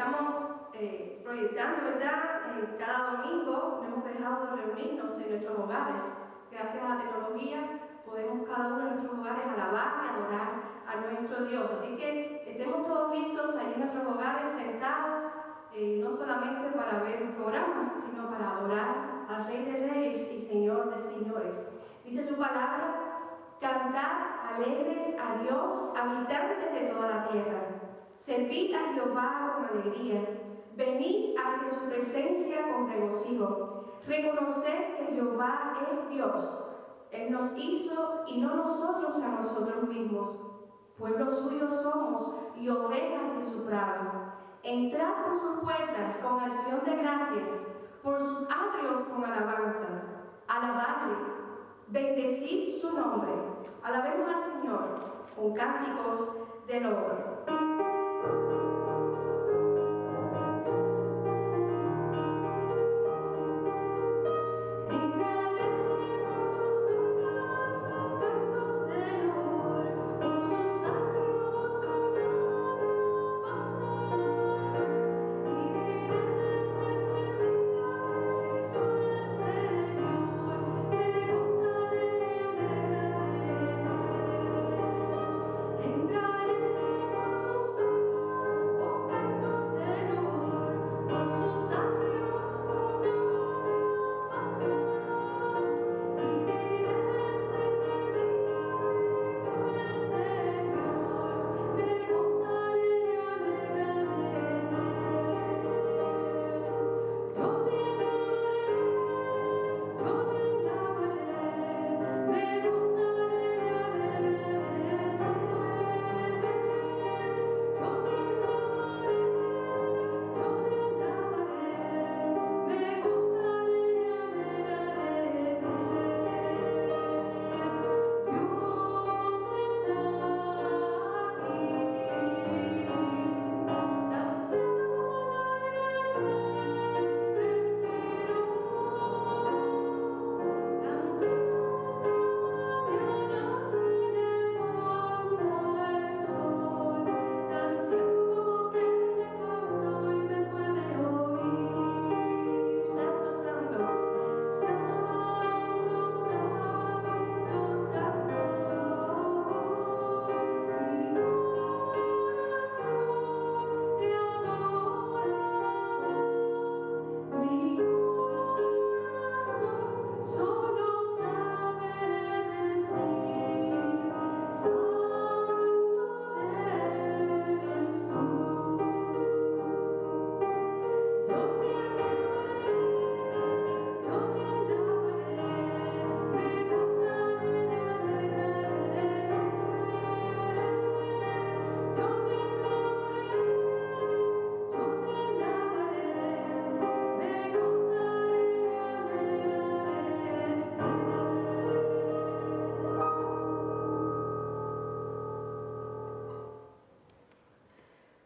estamos proyectando, ¿verdad? Cada domingo no hemos dejado de reunirnos en nuestros hogares. Gracias a la tecnología podemos cada uno en nuestros hogares alabar y adorar a nuestro Dios. Así que estemos todos listos ahí en nuestros hogares sentados, no solamente para ver un programa, sino para adorar al Rey de Reyes y Señor de Señores. Dice su palabra: cantad alegres a Dios, habitantes de toda la tierra. Servid a Jehová con alegría. Venid ante su presencia con regocijo. Reconoced que Jehová es Dios. Él nos hizo y no nosotros a nosotros mismos. Pueblo suyo somos y ovejas de su prado. Entrad por sus puertas con acción de gracias, por sus atrios con alabanzas. Alabadle, bendecid su nombre. Alabemos al Señor con cánticos de loor.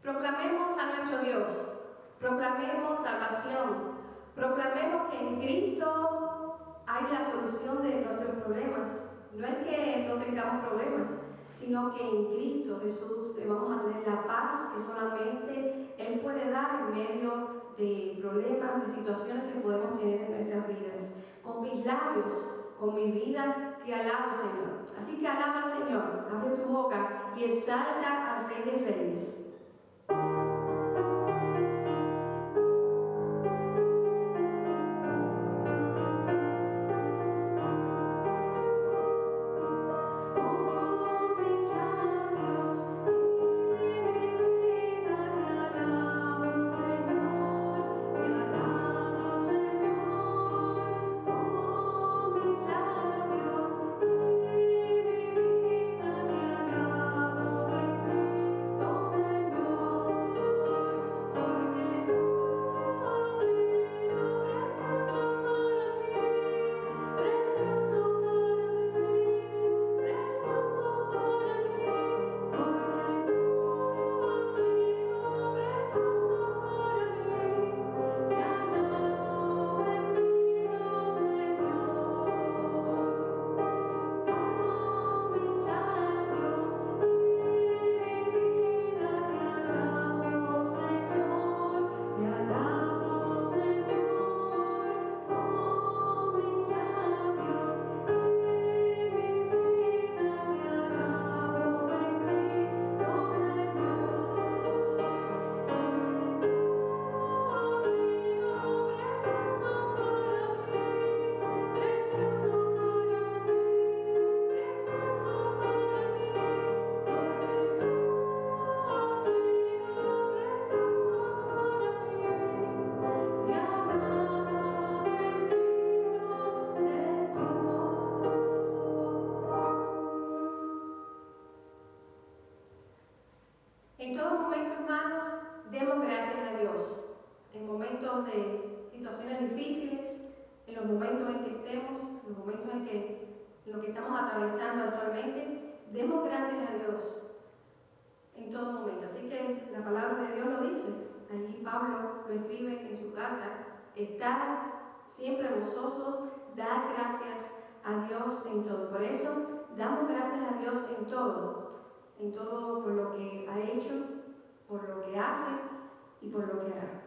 Proclamemos a nuestro Dios, proclamemos salvación, proclamemos que en Cristo hay la solución de nuestros problemas. No es que no tengamos problemas, sino que en Cristo Jesús vamos a tener la paz que solamente Él puede dar en medio de problemas, de situaciones que podemos tener en nuestras vidas. Con mis labios, con mi vida, te alabo, Señor. Así que alaba al Señor, abre tu boca y exalta al Rey de Reyes. Señor. En todo momento, hermanos, demos gracias a Dios. En momentos de situaciones difíciles, en los momentos en que estemos, en los momentos en lo que estamos atravesando actualmente, demos gracias a Dios en todo momento. Así que la palabra de Dios lo dice. Allí Pablo lo escribe en su carta. Estad siempre gozosos, dad gracias a Dios en todo. Por eso damos gracias a Dios en todo por lo que ha hecho, por lo que hace y por lo que hará.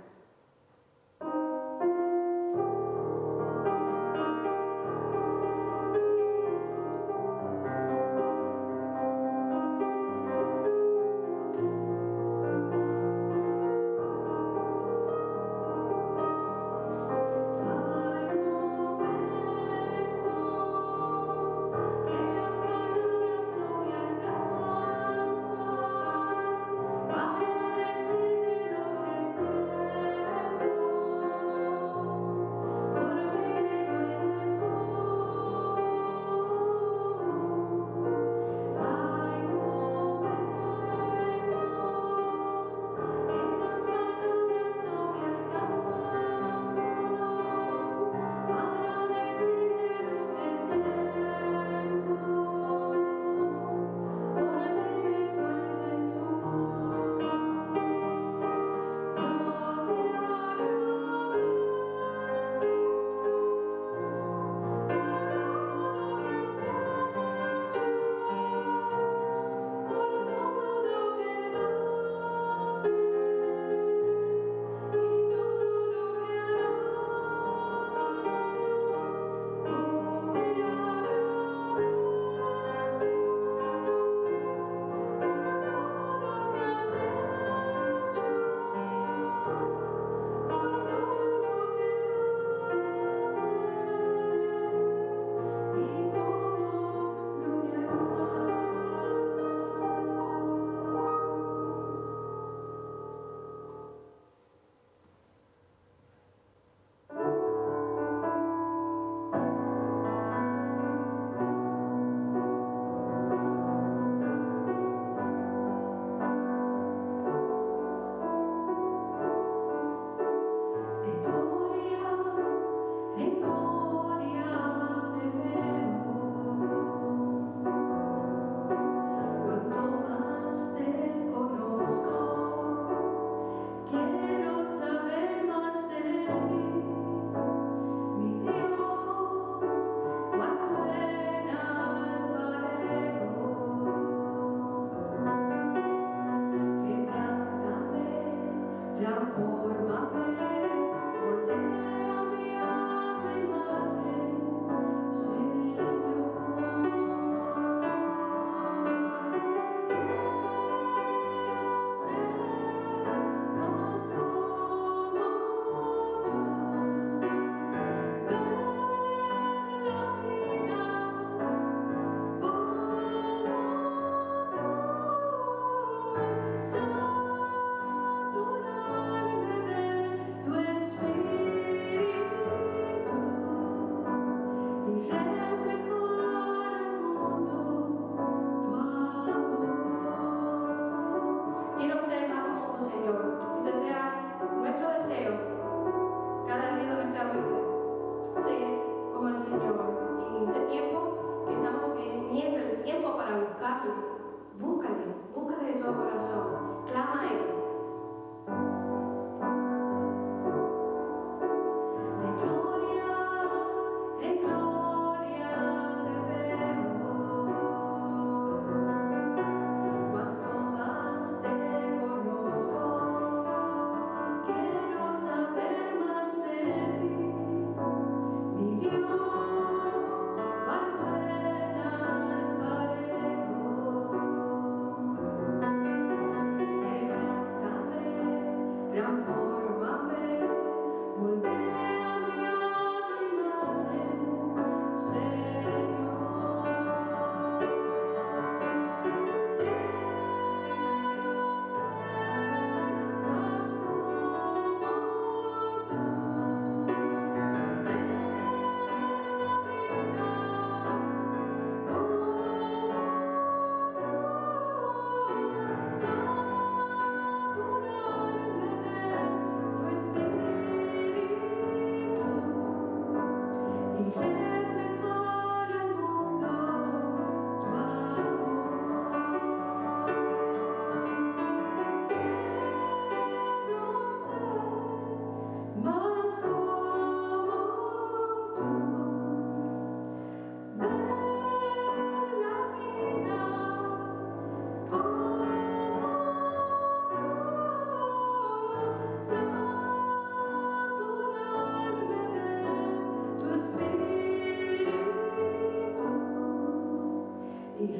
Vamos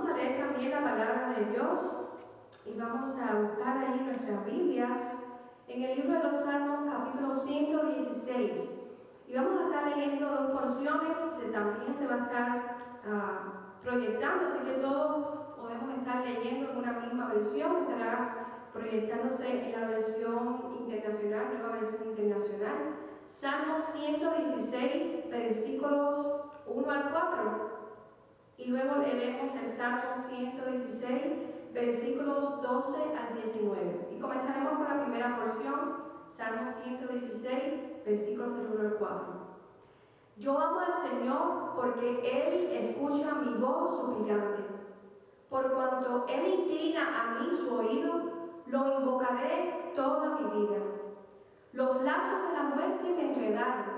a leer también la palabra de Dios y vamos a buscar ahí nuestras Biblias en el libro de los Salmos, capítulo 116. Y vamos a estar leyendo dos porciones, también se va a estar proyectando, así que todos podemos estar leyendo en una misma versión, estará proyectándose en la versión internacional, nueva versión internacional. Salmo 116, versículos 1 al 4. Y luego leeremos el Salmo 116, versículos 12 al 19. Y comenzaremos con la primera porción, Salmo 116, versículos del 1 al 4. Yo amo al Señor porque Él escucha mi voz suplicante. Por cuanto Él inclina a mí su oído, lo invocaré toda mi vida. Los lazos de la muerte me enredaron.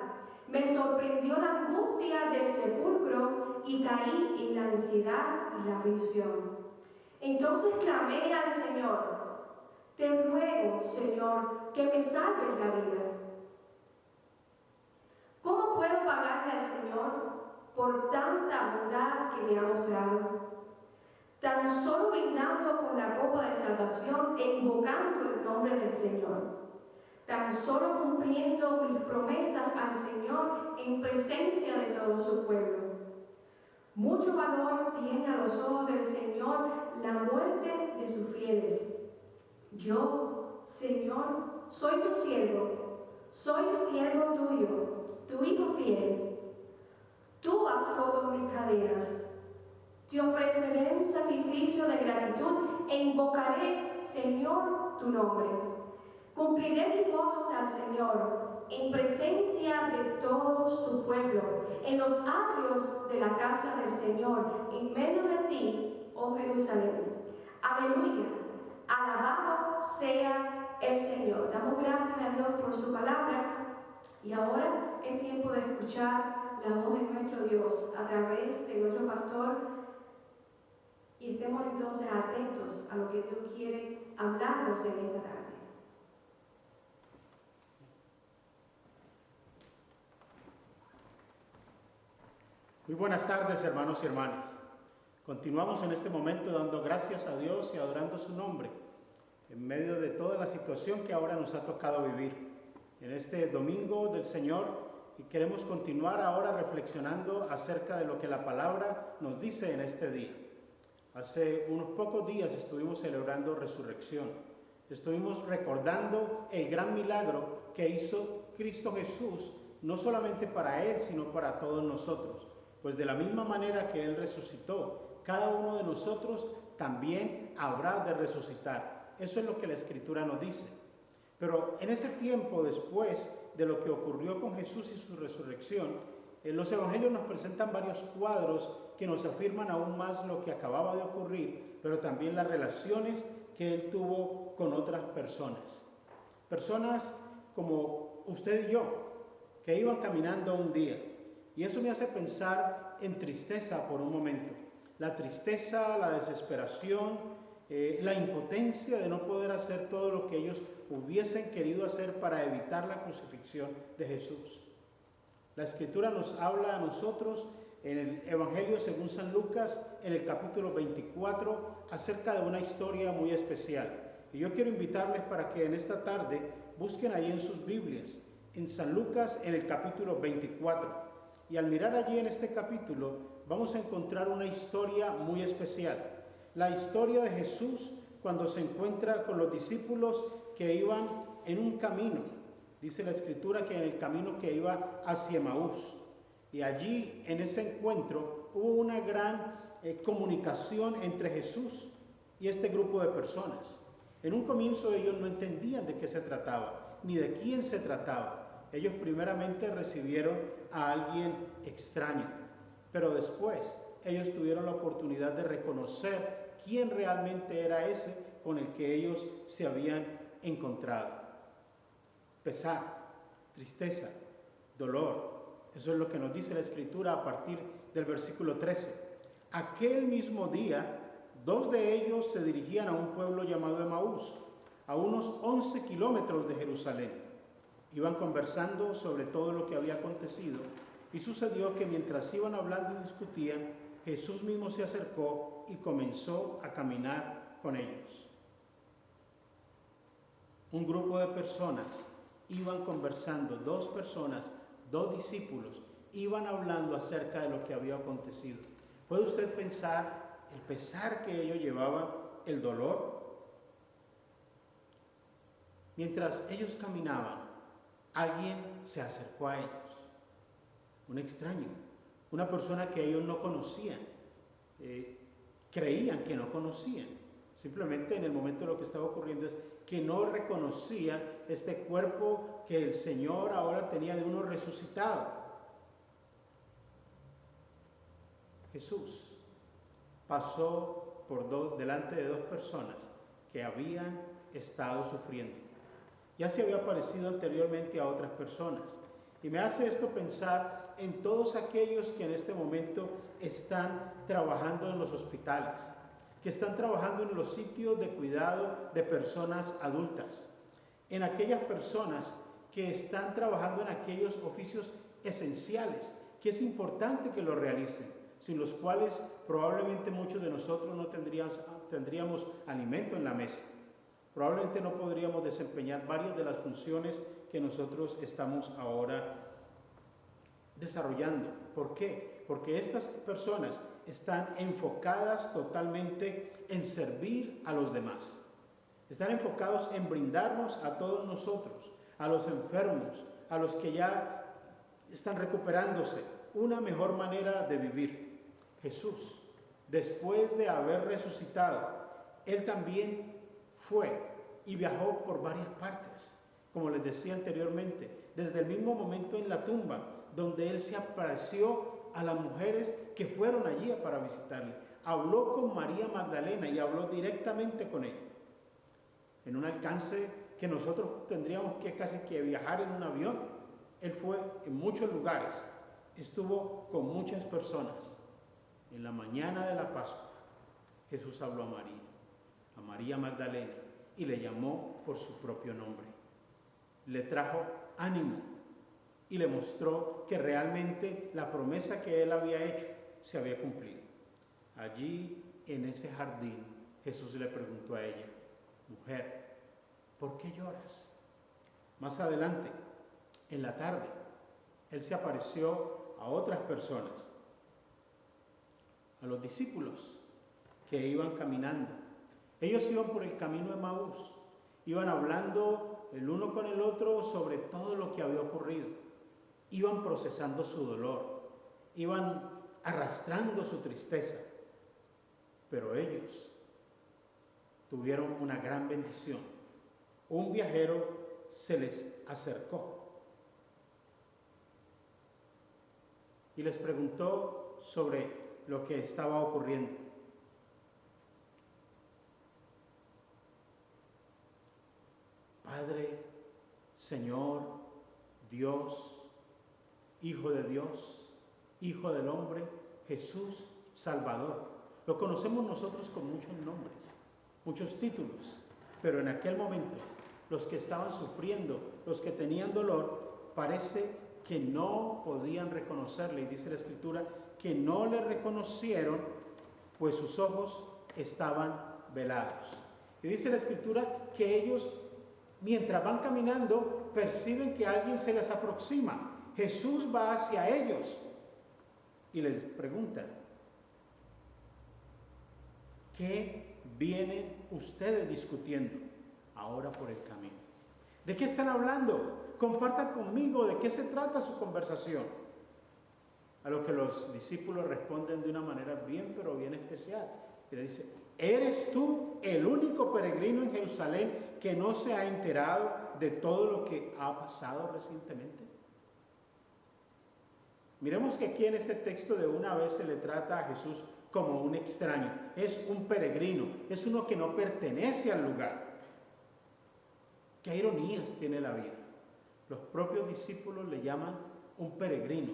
Me sorprendió la angustia del sepulcro y caí en la ansiedad y la aflicción. Entonces clamé al Señor: te ruego, Señor, que me salves la vida. ¿Cómo puedo pagarle al Señor por tanta bondad que me ha mostrado? Tan solo brindando con la copa de salvación e invocando el nombre del Señor. Tan solo cumpliendo mis promesas al Señor en presencia de todo su pueblo. Mucho valor tiene a los ojos del Señor la muerte de sus fieles. Yo, Señor, soy tu siervo, soy siervo tuyo, tu hijo fiel. Tú has roto mis cadenas. Te ofreceré un sacrificio de gratitud e invocaré, Señor, tu nombre. Cumpliré mis votos al Señor en presencia de todo su pueblo, en los atrios de la casa del Señor, en medio de ti, oh Jerusalén. Aleluya, alabado sea el Señor. Damos gracias a Dios por su palabra y ahora es tiempo de escuchar la voz de nuestro Dios a través de nuestro pastor y estemos entonces atentos a lo que Dios quiere hablarnos en esta tarde. Muy buenas tardes, hermanos y hermanas. Continuamos en este momento dando gracias a Dios y adorando su nombre en medio de toda la situación que ahora nos ha tocado vivir en este domingo del Señor, y queremos continuar ahora reflexionando acerca de lo que la palabra nos dice en este día. Hace unos pocos días estuvimos celebrando Resurrección. Estuvimos recordando el gran milagro que hizo Cristo Jesús, no solamente para Él, sino para todos nosotros. Pues de la misma manera que Él resucitó, cada uno de nosotros también habrá de resucitar. Eso es lo que la Escritura nos dice. Pero en ese tiempo, después de lo que ocurrió con Jesús y su resurrección, los evangelios nos presentan varios cuadros que nos afirman aún más lo que acababa de ocurrir, pero también las relaciones que Él tuvo con otras personas. Personas como usted y yo, que iban caminando un día. Y eso me hace pensar en tristeza por un momento. La tristeza, la desesperación, la impotencia de no poder hacer todo lo que ellos hubiesen querido hacer para evitar la crucifixión de Jesús. La Escritura nos habla a nosotros en el Evangelio según San Lucas, en el capítulo 24, acerca de una historia muy especial. Y yo quiero invitarles para que en esta tarde busquen ahí en sus Biblias, en San Lucas, en el capítulo 24. Y al mirar allí en este capítulo, vamos a encontrar una historia muy especial. La historia de Jesús cuando se encuentra con los discípulos que iban en un camino. Dice la Escritura que en el camino que iba hacia Emaús. Y allí, en ese encuentro, hubo una gran comunicación entre Jesús y este grupo de personas. En un comienzo ellos no entendían de qué se trataba, ni de quién se trataba. Ellos primeramente recibieron a alguien extraño, pero después ellos tuvieron la oportunidad de reconocer quién realmente era ese con el que ellos se habían encontrado. Pesar. tristeza, dolor. Eso es lo que nos dice la Escritura a partir del versículo 13. Aquel mismo día, 2 de ellos se dirigían a un pueblo llamado Emaús, a unos 11 kilómetros de Jerusalén. Iban conversando sobre todo lo que había acontecido, y sucedió que mientras iban hablando y discutían, Jesús mismo se acercó y comenzó a caminar con ellos. Un grupo de personas iban conversando, 2 personas, 2 discípulos, iban hablando acerca de lo que había acontecido. ¿Puede usted pensar el pesar que ellos llevaban, el dolor? Mientras ellos caminaban, alguien se acercó a ellos, un extraño, una persona que ellos no conocían, creían que no conocían. Simplemente en el momento de lo que estaba ocurriendo es que no reconocían este cuerpo que el Señor ahora tenía de uno resucitado. Jesús pasó delante de 2 personas que habían estado sufriendo. Ya se había aparecido anteriormente a otras personas. Y me hace esto pensar en todos aquellos que en este momento están trabajando en los hospitales, que están trabajando en los sitios de cuidado de personas adultas, en aquellas personas que están trabajando en aquellos oficios esenciales, que es importante que lo realicen, sin los cuales probablemente muchos de nosotros no tendríamos alimento en la mesa. Probablemente no podríamos desempeñar varias de las funciones que nosotros estamos ahora desarrollando. ¿Por qué? Porque estas personas están enfocadas totalmente en servir a los demás. Están enfocados en brindarnos a todos nosotros, a los enfermos, a los que ya están recuperándose, una mejor manera de vivir. Jesús, después de haber resucitado, Él también fue y viajó por varias partes, como les decía anteriormente, desde el mismo momento en la tumba, donde Él se apareció a las mujeres que fueron allí para visitarle. Habló con María Magdalena y habló directamente con ella, en un alcance que nosotros tendríamos que casi que viajar en un avión. Él fue en muchos lugares, estuvo con muchas personas. En la mañana de la Pascua, Jesús habló a María Magdalena, y le llamó por su propio nombre. Le trajo ánimo y le mostró que realmente la promesa que Él había hecho se había cumplido. Allí, en ese jardín, Jesús le preguntó a ella: mujer, ¿por qué lloras? Más adelante, en la tarde, Él se apareció a otras personas, a los discípulos que iban caminando. Ellos iban por el camino de Emaús, iban hablando el uno con el otro sobre todo lo que había ocurrido, iban procesando su dolor, iban arrastrando su tristeza, pero ellos tuvieron una gran bendición. Un viajero se les acercó y les preguntó sobre lo que estaba ocurriendo. Padre, Señor, Dios, Hijo de Dios, Hijo del hombre, Jesús, Salvador. Lo conocemos nosotros con muchos nombres, muchos títulos, pero en aquel momento los que estaban sufriendo, los que tenían dolor, parece que no podían reconocerle, y dice la Escritura que no le reconocieron, pues sus ojos estaban velados. Y dice la Escritura que ellos, mientras van caminando, perciben que alguien se les aproxima. Jesús va hacia ellos y les pregunta: ¿qué vienen ustedes discutiendo ahora por el camino? ¿De qué están hablando? Compartan conmigo de qué se trata su conversación. A lo que los discípulos responden de una manera bien, pero bien especial. Y le dice: ¿eres tú el único peregrino en Jerusalén que no se ha enterado de todo lo que ha pasado recientemente? Miremos que aquí en este texto de una vez se le trata a Jesús como un extraño. Es un peregrino, es uno que no pertenece al lugar. Qué ironías tiene la vida. Los propios discípulos le llaman un peregrino,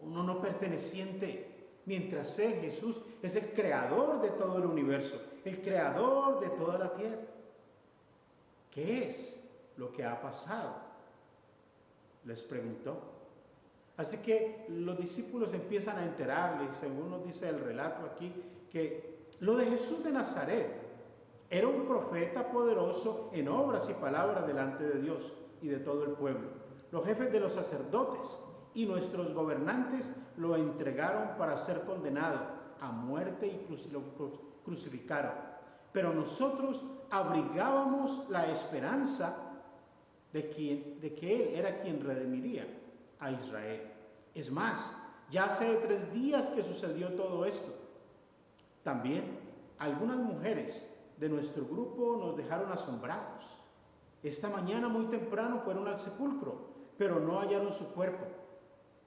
uno no perteneciente, mientras Él, Jesús, es el creador de todo el universo, el creador de toda la tierra. ¿Qué es lo que ha pasado?, les preguntó. Así que los discípulos empiezan a enterarles, según nos dice el relato aquí, que lo de Jesús de Nazaret era un profeta poderoso en obras y palabras delante de Dios y de todo el pueblo. Los jefes de los sacerdotes y nuestros gobernantes lo entregaron para ser condenado a muerte y lo crucificaron. Pero nosotros abrigábamos la esperanza de que Él era quien redimiría a Israel. Es más, ya hace 3 días que sucedió todo esto. También algunas mujeres de nuestro grupo nos dejaron asombrados. Esta mañana muy temprano fueron al sepulcro, pero no hallaron su cuerpo.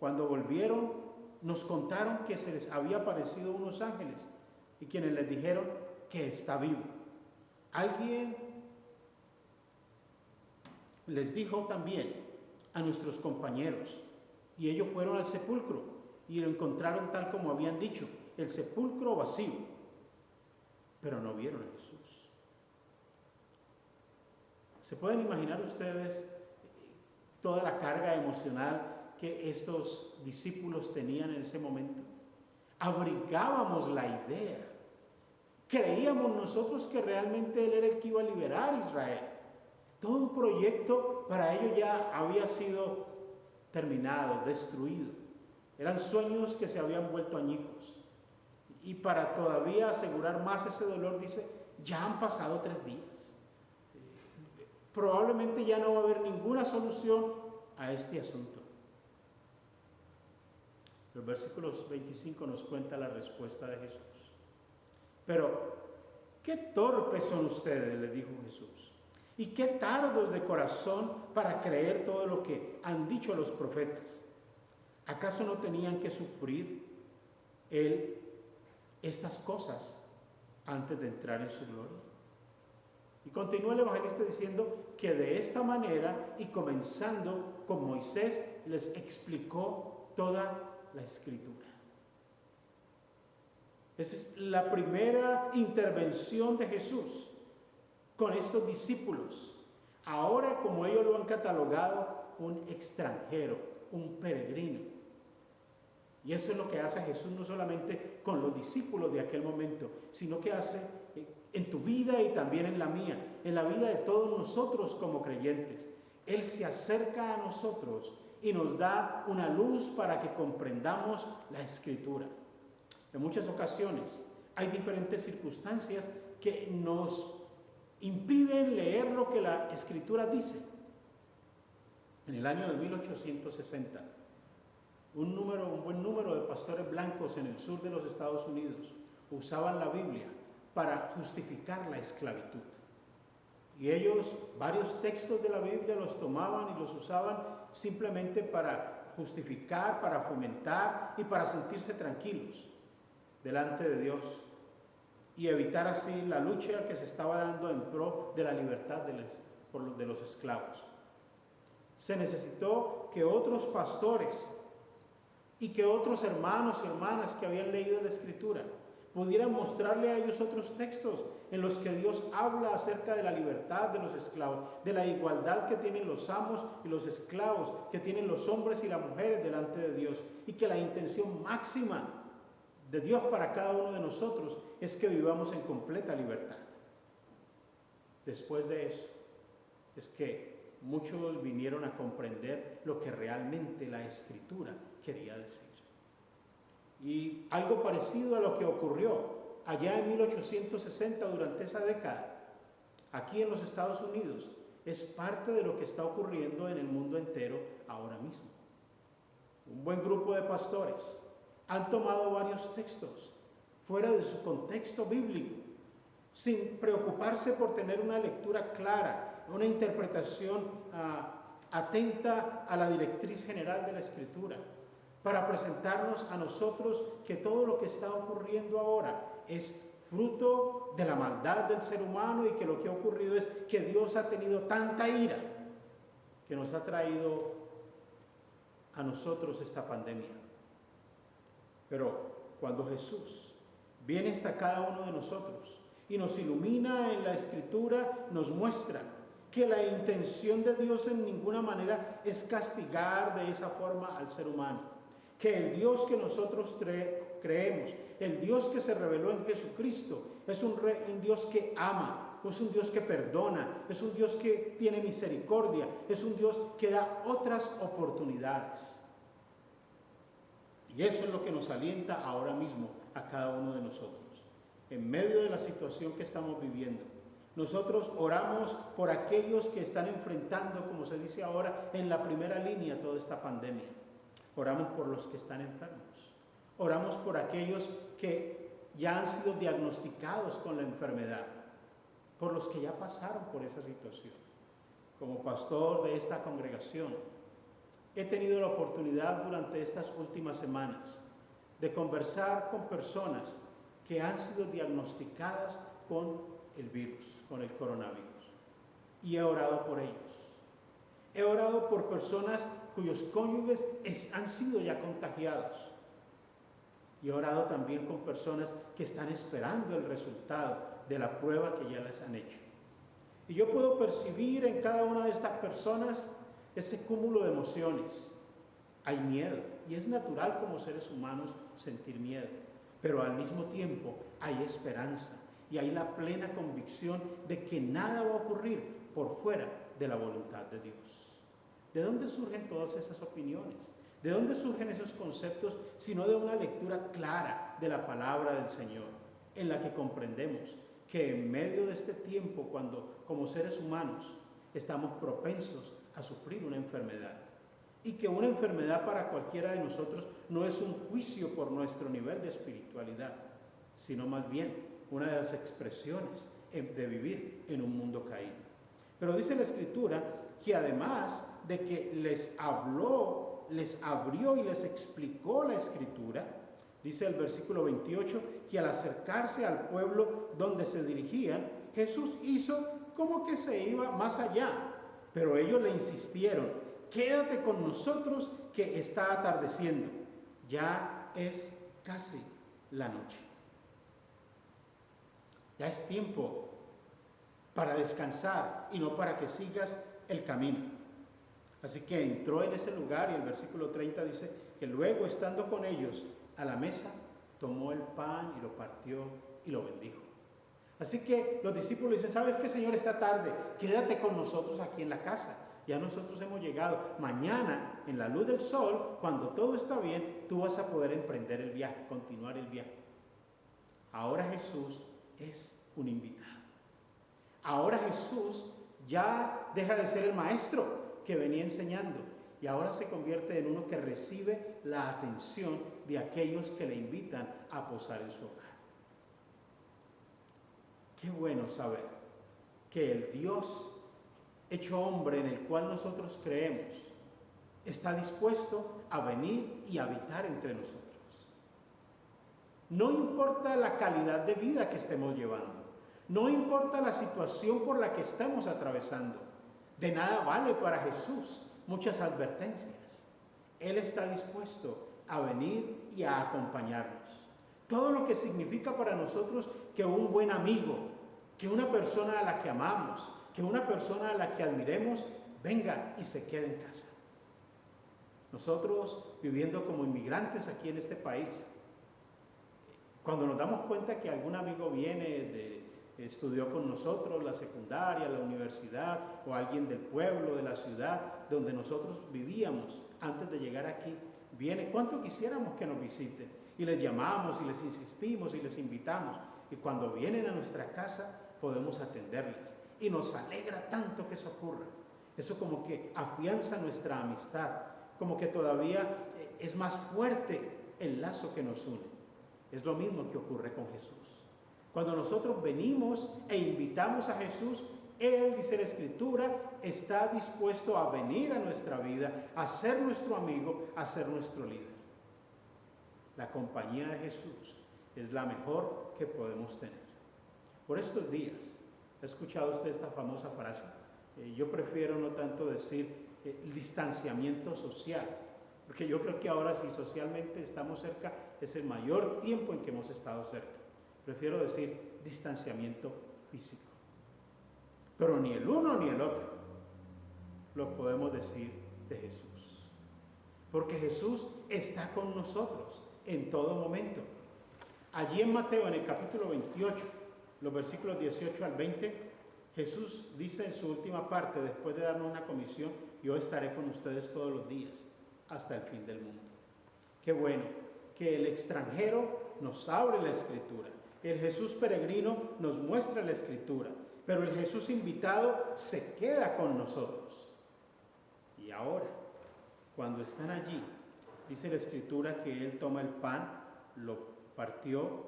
Cuando volvieron, nos contaron que se les había aparecido unos ángeles y quienes les dijeron que está vivo. Alguien les dijo también a nuestros compañeros, y ellos fueron al sepulcro y lo encontraron tal como habían dicho, el sepulcro vacío, pero no vieron a Jesús. ¿Se pueden imaginar ustedes toda la carga emocional que estos discípulos tenían en ese momento? Abrigábamos la idea. Creíamos nosotros que realmente Él era el que iba a liberar a Israel. Todo un proyecto para ellos ya había sido terminado, destruido. Eran sueños que se habían vuelto añicos. Y para todavía asegurar más ese dolor, dice, ya han pasado 3 días. Probablemente ya no va a haber ninguna solución a este asunto. Los versículos 25 nos cuenta la respuesta de Jesús. Pero, qué torpes son ustedes, le dijo Jesús, y qué tardos de corazón para creer todo lo que han dicho los profetas. ¿Acaso no tenían que sufrir Él estas cosas antes de entrar en su gloria? Y continúa el evangelista diciendo que de esta manera, y comenzando con Moisés, les explicó toda la Escritura. Esa es la primera intervención de Jesús con estos discípulos. Ahora, como ellos lo han catalogado, un extranjero, un peregrino. Y eso es lo que hace Jesús no solamente con los discípulos de aquel momento, sino que hace en tu vida y también en la mía, en la vida de todos nosotros como creyentes. Él se acerca a nosotros y nos da una luz para que comprendamos la Escritura. En muchas ocasiones hay diferentes circunstancias que nos impiden leer lo que la Escritura dice. En el año de 1860, un buen número de pastores blancos en el sur de los Estados Unidos usaban la Biblia para justificar la esclavitud. Y ellos, varios textos de la Biblia los tomaban y los usaban simplemente para justificar, para fomentar y para sentirse tranquilos delante de Dios y evitar así la lucha que se estaba dando en pro de la libertad de los esclavos. Se necesitó que otros pastores y que otros hermanos y hermanas que habían leído la Escritura pudieran mostrarle a ellos otros textos en los que Dios habla acerca de la libertad de los esclavos, de la igualdad que tienen los amos y los esclavos, que tienen los hombres y las mujeres delante de Dios, y que la intención máxima de Dios para cada uno de nosotros es que vivamos en completa libertad. Después de eso, es que muchos vinieron a comprender lo que realmente la Escritura quería decir. Y algo parecido a lo que ocurrió allá en 1860, durante esa década, aquí en los Estados Unidos, es parte de lo que está ocurriendo en el mundo entero ahora mismo. Un buen grupo de pastores han tomado varios textos fuera de su contexto bíblico, sin preocuparse por tener una lectura clara, una interpretación atenta a la directriz general de la Escritura, para presentarnos a nosotros que todo lo que está ocurriendo ahora es fruto de la maldad del ser humano y que lo que ha ocurrido es que Dios ha tenido tanta ira que nos ha traído a nosotros esta pandemia. Pero cuando Jesús viene hasta cada uno de nosotros y nos ilumina en la Escritura, nos muestra que la intención de Dios en ninguna manera es castigar de esa forma al ser humano, que el Dios que nosotros creemos, el Dios que se reveló en Jesucristo, es un Dios que ama, es un Dios que perdona, es un Dios que tiene misericordia, es un Dios que da otras oportunidades. Y eso es lo que nos alienta ahora mismo a cada uno de nosotros. En medio de la situación que estamos viviendo, nosotros oramos por aquellos que están enfrentando, como se dice ahora, en la primera línea toda esta pandemia. Oramos por los que están enfermos. Oramos por aquellos que ya han sido diagnosticados con la enfermedad, por los que ya pasaron por esa situación. Como pastor de esta congregación, he tenido la oportunidad durante estas últimas semanas de conversar con personas que han sido diagnosticadas con el virus, con el coronavirus. Y he orado por ellos. He orado por personas cuyos cónyuges han sido ya contagiados. Y he orado también con personas que están esperando el resultado de la prueba que ya les han hecho. Y yo puedo percibir en cada una de estas personas ese cúmulo de emociones. Hay miedo, y es natural como seres humanos sentir miedo, pero al mismo tiempo hay esperanza y hay la plena convicción de que nada va a ocurrir por fuera de la voluntad de Dios. ¿De dónde surgen todas esas opiniones? ¿De dónde surgen esos conceptos? Sino de una lectura clara de la palabra del Señor, en la que comprendemos que en medio de este tiempo, cuando como seres humanos estamos propensos a sufrir una enfermedad, y que una enfermedad para cualquiera de nosotros no es un juicio por nuestro nivel de espiritualidad, sino más bien una de las expresiones de vivir en un mundo caído. Pero dice la Escritura que además de que les habló, les abrió y les explicó la Escritura, dice el versículo 28, que al acercarse al pueblo donde se dirigían, Jesús hizo como que se iba más allá, pero ellos le insistieron: quédate con nosotros que está atardeciendo, ya es casi la noche. Ya es tiempo para descansar y no para que sigas el camino. Así que entró en ese lugar y el versículo 30 dice que luego, estando con ellos a la mesa, tomó el pan y lo partió y lo bendijo. Así que los discípulos dicen: ¿sabes qué, Señor? Esta tarde quédate con nosotros aquí en la casa. Ya nosotros hemos llegado. Mañana, en la luz del sol, cuando todo está bien, tú vas a poder emprender el viaje, continuar el viaje. Ahora Jesús es un invitado. Ahora Jesús ya deja de ser el maestro que venía enseñando y ahora se convierte en uno que recibe la atención de aquellos que le invitan a posar en su hogar. Qué bueno saber que el Dios hecho hombre en el cual nosotros creemos está dispuesto a venir y habitar entre nosotros. No importa la calidad de vida que estemos llevando, no importa la situación por la que estemos atravesando, de nada vale para Jesús muchas advertencias. Él está dispuesto a venir y a acompañarnos. Todo lo que significa para nosotros que un buen amigo, que una persona a la que amamos, que una persona a la que admiremos venga y se quede en casa. Nosotros, viviendo como inmigrantes aquí en este país, cuando nos damos cuenta que algún amigo viene, estudió con nosotros la secundaria, la universidad, o alguien del pueblo, de la ciudad, donde nosotros vivíamos antes de llegar aquí, viene, ¿cuánto quisiéramos que nos visiten? Y les llamamos y les insistimos y les invitamos. Y cuando vienen a nuestra casa, podemos atenderles. Y nos alegra tanto que eso ocurra. Eso como que afianza nuestra amistad, como que todavía es más fuerte el lazo que nos une. Es lo mismo que ocurre con Jesús. Cuando nosotros venimos e invitamos a Jesús, Él, dice la Escritura, está dispuesto a venir a nuestra vida, a ser nuestro amigo, a ser nuestro líder. La compañía de Jesús es la mejor que podemos tener. Por estos días, ¿ha escuchado usted esta famosa frase? Yo prefiero no tanto decir el distanciamiento social. Porque yo creo que ahora si socialmente estamos cerca, es el mayor tiempo en que hemos estado cerca. Prefiero decir distanciamiento físico. Pero ni el uno ni el otro lo podemos decir de Jesús. Porque Jesús está con nosotros en todo momento. Allí en Mateo, en el capítulo 28, los versículos 18 al 20, Jesús dice en su última parte, después de darnos una comisión: yo estaré con ustedes todos los días, hasta el fin del mundo. Qué bueno que el extranjero nos abre la Escritura. El Jesús peregrino nos muestra la Escritura, pero el Jesús invitado se queda con nosotros. Y ahora, cuando están allí, dice la Escritura que Él toma el pan, lo partió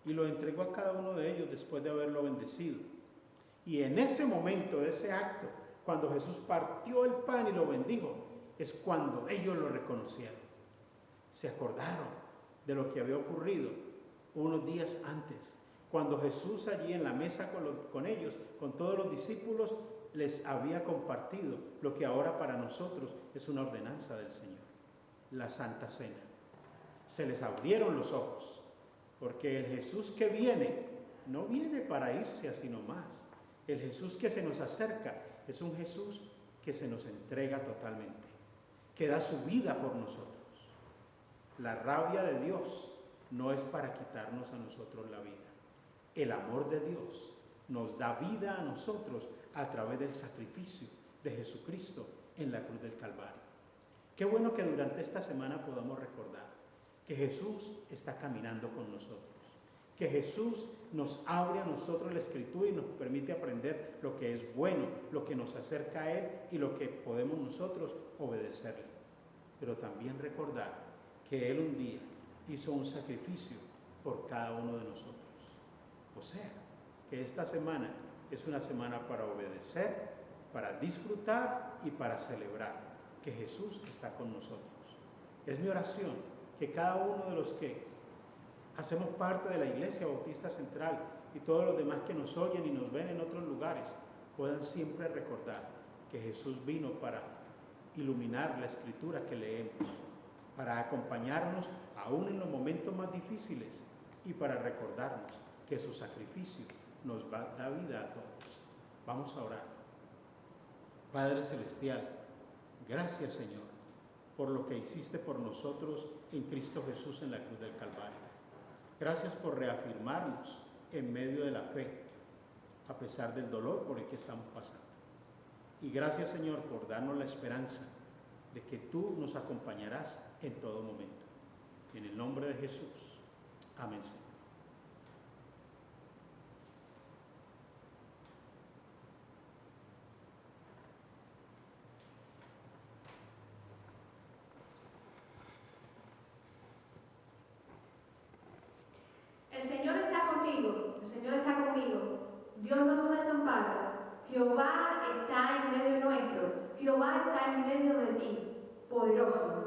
y lo entregó a cada uno de ellos después de haberlo bendecido. Y en ese momento, de ese acto, cuando Jesús partió el pan y lo bendijo, es cuando ellos lo reconocieron. Se acordaron de lo que había ocurrido unos días antes, cuando Jesús allí en la mesa con ellos, con todos los discípulos, les había compartido lo que ahora para nosotros es una ordenanza del Señor, la Santa Cena. Se les abrieron los ojos, porque el Jesús que viene, no viene para irse así nomás. El Jesús que se nos acerca es un Jesús que se nos entrega totalmente, que da su vida por nosotros. La rabia de Dios no es para quitarnos a nosotros la vida. El amor de Dios nos da vida a nosotros a través del sacrificio de Jesucristo en la cruz del Calvario. Qué bueno que durante esta semana podamos recordar que Jesús está caminando con nosotros, que Jesús nos abre a nosotros la Escritura y nos permite aprender lo que es bueno, lo que nos acerca a Él y lo que podemos nosotros obedecerle. Pero también recordar que Él un día hizo un sacrificio por cada uno de nosotros. O sea, que esta semana es una semana para obedecer, para disfrutar y para celebrar que Jesús está con nosotros. Es mi oración que cada uno de los que hacemos parte de la Iglesia Bautista Central y todos los demás que nos oyen y nos ven en otros lugares puedan siempre recordar que Jesús vino para iluminar la Escritura que leemos, para acompañarnos aún en los momentos más difíciles y para recordarnos que su sacrificio nos da vida a todos. Vamos a orar. Padre Celestial, gracias Señor por lo que hiciste por nosotros en Cristo Jesús en la cruz del Calvario. Gracias por reafirmarnos en medio de la fe, a pesar del dolor por el que estamos pasando. Y gracias Señor por darnos la esperanza de que tú nos acompañarás en todo momento. En el nombre de Jesús. Amén, Señor. El Señor está contigo, el Señor está conmigo. Dios no nos desampara. Jehová está en medio nuestro. Jehová está en medio de ti, poderoso.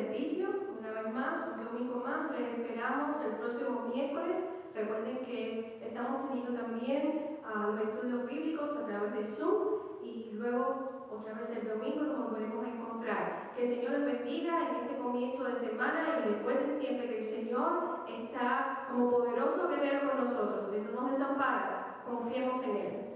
servicio. Una vez más, un domingo más, les esperamos el próximo miércoles. Recuerden que estamos teniendo también los estudios bíblicos a través de Zoom y luego otra vez el domingo nos volveremos a encontrar. Que el Señor les bendiga en este comienzo de semana y recuerden siempre que el Señor está como poderoso guerrero con nosotros. Él no nos desampara, confiemos en Él.